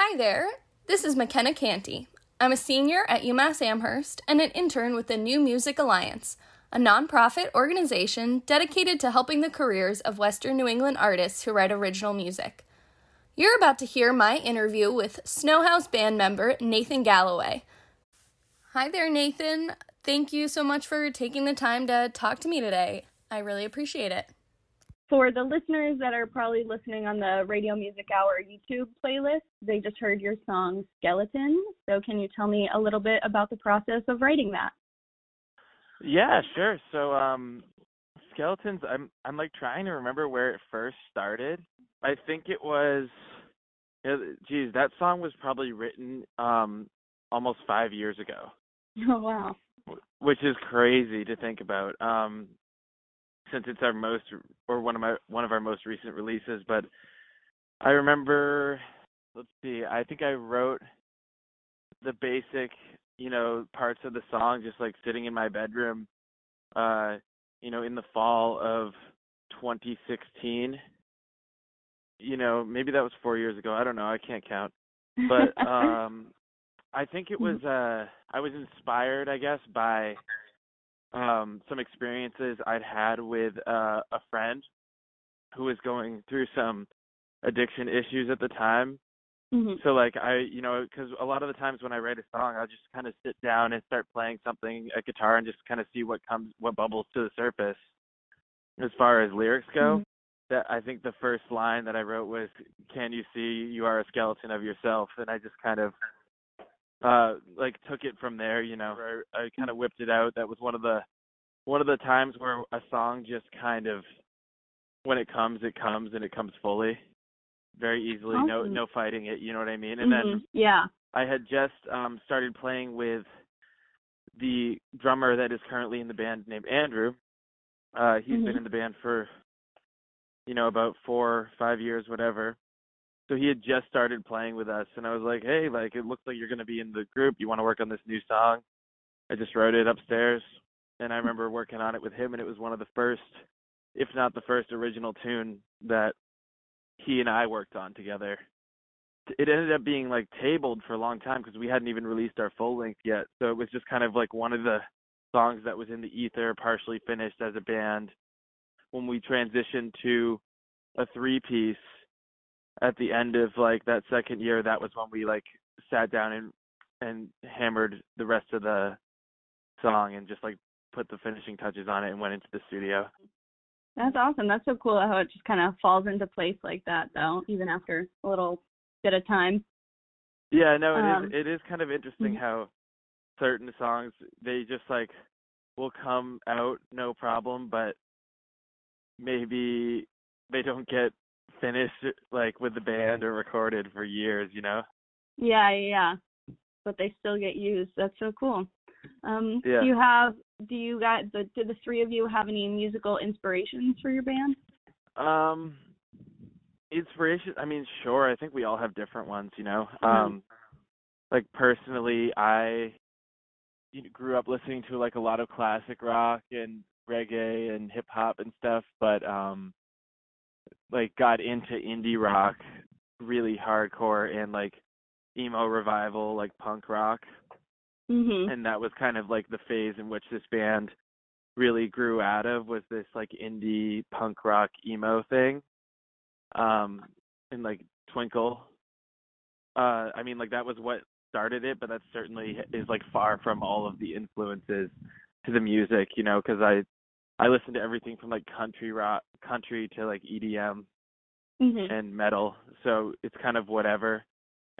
Hi there, this is Mckenna Canty. I'm a senior at UMass Amherst and an intern with the New Music Alliance, a nonprofit organization dedicated to helping the careers of Western New England artists who write original music. You're about to hear my interview with SnowHaus band member Nathan Galloway. Hi there, Nathan. Thank you so much for taking the time to talk to me today. I really appreciate it. For the listeners that are probably listening on the Radio Music Hour YouTube playlist, they just heard your song Skeleton. So can you tell me a little bit about the process of writing that? Yeah, sure. So Skeletons, I'm like trying to remember where it first started. I think it was that song was probably written almost 5 years ago. Oh wow. Which is crazy to think about. Since it's one of our most recent releases, but I remember, let's see, I think I wrote the basic, parts of the song just like sitting in my bedroom, in the fall of 2016. Maybe that was 4 years ago. I don't know. I can't count. But I think it was, I was inspired, I guess, by some experiences I'd had with a friend who was going through some addiction issues at the time. Mm-hmm. So like because a lot of the times when I write a song, I'll just kind of sit down and start playing something, a guitar, and just kind of see what bubbles to the surface. As far as lyrics go, that I think the first line that I wrote was, "Can you see you are a skeleton of yourself?" And I just kind of took it from there, I kind of whipped it out. That was one of the times where a song just kind of, when it comes and it comes fully, very easily. Awesome. No fighting it, you know what I mean? And then I had just started playing with the drummer that is currently in the band named Andrew. He's been in the band for about 4 or 5 years, whatever. So he had just started playing with us, and I was like, hey, it looks like you're going to be in the group. You want to work on this new song? I just wrote it upstairs, and I remember working on it with him, and it was one of the first, if not the first original tune that he and I worked on together. It ended up being, tabled for a long time because we hadn't even released our full length yet. So it was just kind of one of the songs that was in the ether, partially finished as a band. When we transitioned to a 3-piece, at the end of that second year, that was when we sat down and hammered the rest of the song and just put the finishing touches on it and went into the studio. That's awesome. That's so cool how it just kind of falls into place like that, though, even after a little bit of time. Yeah, no, it is kind of interesting how certain songs, they just will come out no problem, but maybe they don't get finished with the band or recorded for years, Yeah. But they still get used. That's so cool. Yeah. Do the three of you have any musical inspirations for your band? Inspiration, I mean, sure. I think we all have different ones, personally, I grew up listening to a lot of classic rock and reggae and hip hop and stuff, but got into indie rock really hardcore and emo revival, punk rock. And that was kind of the phase in which this band really grew out of, was this indie punk rock emo thing. And Twinkle. I mean, that was what started it, but that certainly is far from all of the influences to the music, because I listen to everything from country to EDM and metal. So it's kind of whatever.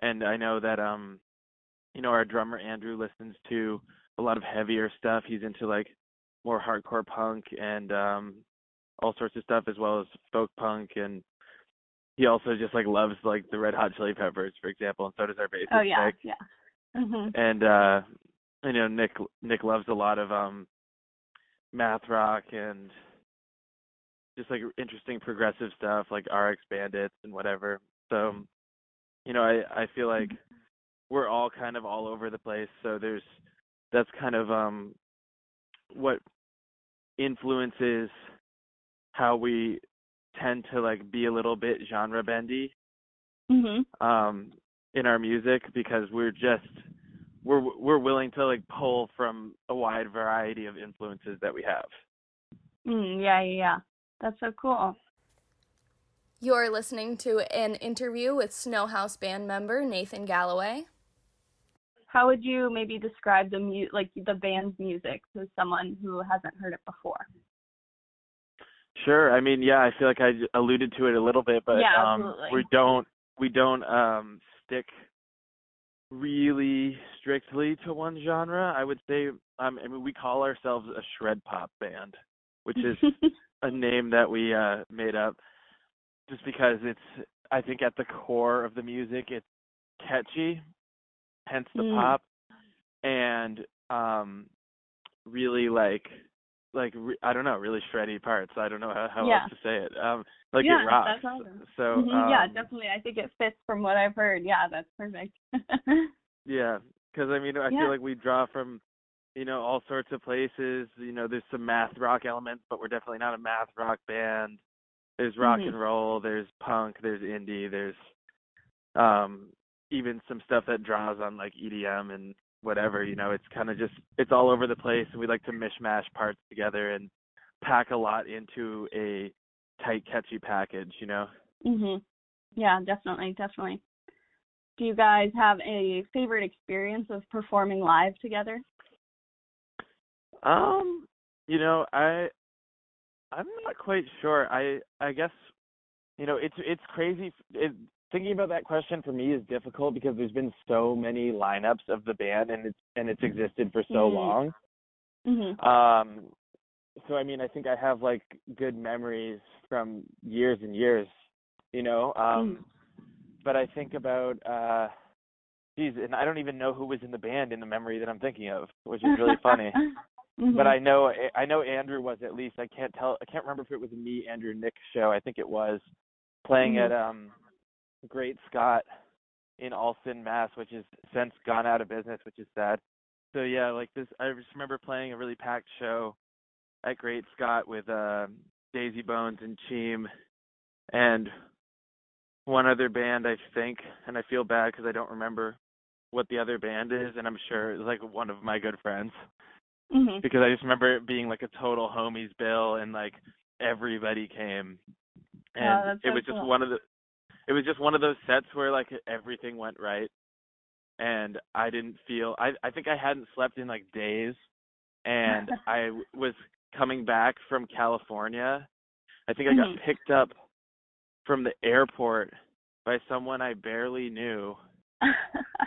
And I know that our drummer Andrew listens to a lot of heavier stuff. He's into more hardcore punk and all sorts of stuff, as well as folk punk, and he also just loves the Red Hot Chili Peppers, for example, and so does our bassist. Oh yeah, Nick. Yeah. And Nick loves a lot of math rock and just interesting progressive stuff like RX Bandits and whatever. So I feel like we're all kind of all over the place. So that's kind of what influences how we tend to be a little bit genre bendy. in our music because we're willing to like pull from a wide variety of influences that we have. Yeah. That's so cool. You're listening to an interview with SnowHaus band member Nathan Galloway. How would you maybe describe the band's music to someone who hasn't heard it before? Sure. I mean, yeah, I feel like I alluded to it a little bit, but yeah, absolutely. we don't stick really strictly to one genre. I would say, I mean, we call ourselves a shred pop band, which is a name that we made up just because it's, I think at the core of the music, it's catchy, hence the pop, and really I don't know, really shreddy parts. I don't know how else to say it. It rocks. That's awesome. So yeah, definitely. I think it fits from what I've heard. Yeah, that's perfect. yeah, because I mean, I feel like we draw from, all sorts of places. There's some math rock elements, but we're definitely not a math rock band. There's rock and roll. There's punk. There's indie. There's even some stuff that draws on like EDM and whatever, it's kind of just, it's all over the place, and we like to mishmash parts together and pack a lot into a tight, catchy package, Yeah, definitely. Do you guys have a favorite experience of performing live together? I'm not quite sure. I guess, it's crazy. Thinking about that question for me is difficult because there's been so many lineups of the band, and it's existed for so long. So I mean, I think I have like good memories from years and years, but I think about and I don't even know who was in the band in the memory that I'm thinking of, which is really funny. But I know Andrew was, at least. I can't remember if it was a me, Andrew, Nick show. I think it was playing at Great Scott in Allston, Mass, which has since gone out of business, which is sad. So yeah, like this, I just remember playing a really packed show at Great Scott with Daisy Bones and Cheem and one other band, I think, and I feel bad because I don't remember what the other band is, and I'm sure it's like one of my good friends, because I just remember it being like a total homies bill, and like everybody came, and it was just cool. It was just one of those sets where like everything went right, and I didn't feel, I think I hadn't slept in like days, and I was coming back from California. I think I got picked up from the airport by someone I barely knew,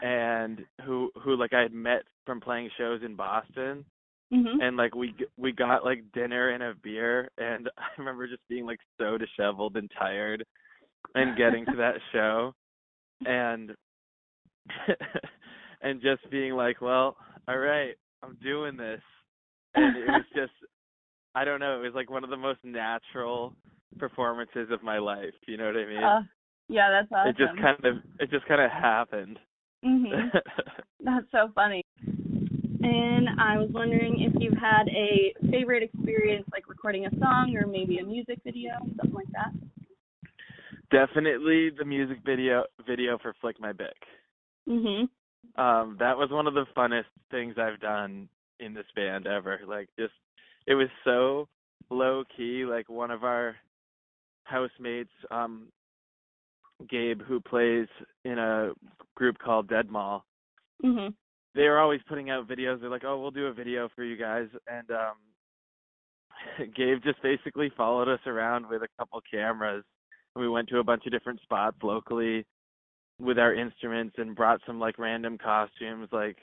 and who like I had met from playing shows in Boston, and like we got like dinner and a beer, and I remember just being like so disheveled and tired, and getting to that show, and and just being like, well, all right, I'm doing this, and it was just, I don't know, it was like one of the most natural performances of my life. You know what I mean? Yeah, that's awesome. It just kind of happened. That's so funny. And I was wondering if you've had a favorite experience, like recording a song or maybe a music video, something like that. Definitely the music video for Flick My Bick. That was one of the funnest things I've done in this band ever. Like, just, it was so low key. Like, one of our housemates, Gabe, who plays in a group called Dead Mall, they were always putting out videos. They're like, oh, we'll do a video for you guys. And Gabe just basically followed us around with a couple cameras. We went to a bunch of different spots locally with our instruments and brought some like random costumes. Like,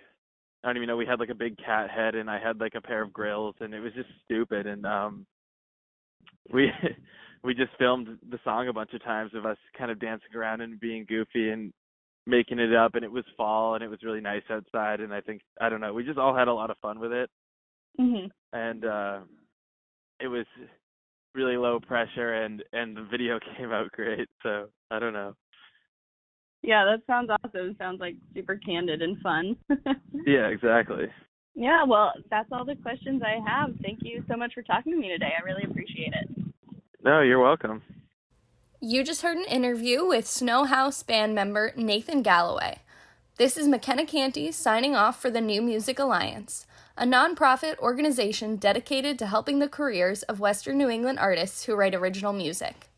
I don't even know, we had like a big cat head, and I had like a pair of grills, and it was just stupid. And we just filmed the song a bunch of times of us kind of dancing around and being goofy and making it up. And it was fall, and it was really nice outside. And I think, I don't know, we just all had a lot of fun with it. And it was really low pressure, and the video came out great. So I don't know. Yeah, that sounds awesome. It sounds like super candid and fun. Yeah, exactly. Yeah, well, that's all the questions I have. Thank you so much for talking to me today. I really appreciate it. No, you're welcome. You just heard an interview with SnowHaus band member Nathan Galloway. This is Mckenna Canty signing off for the New Music Alliance, a nonprofit organization dedicated to helping the careers of Western New England artists who write original music.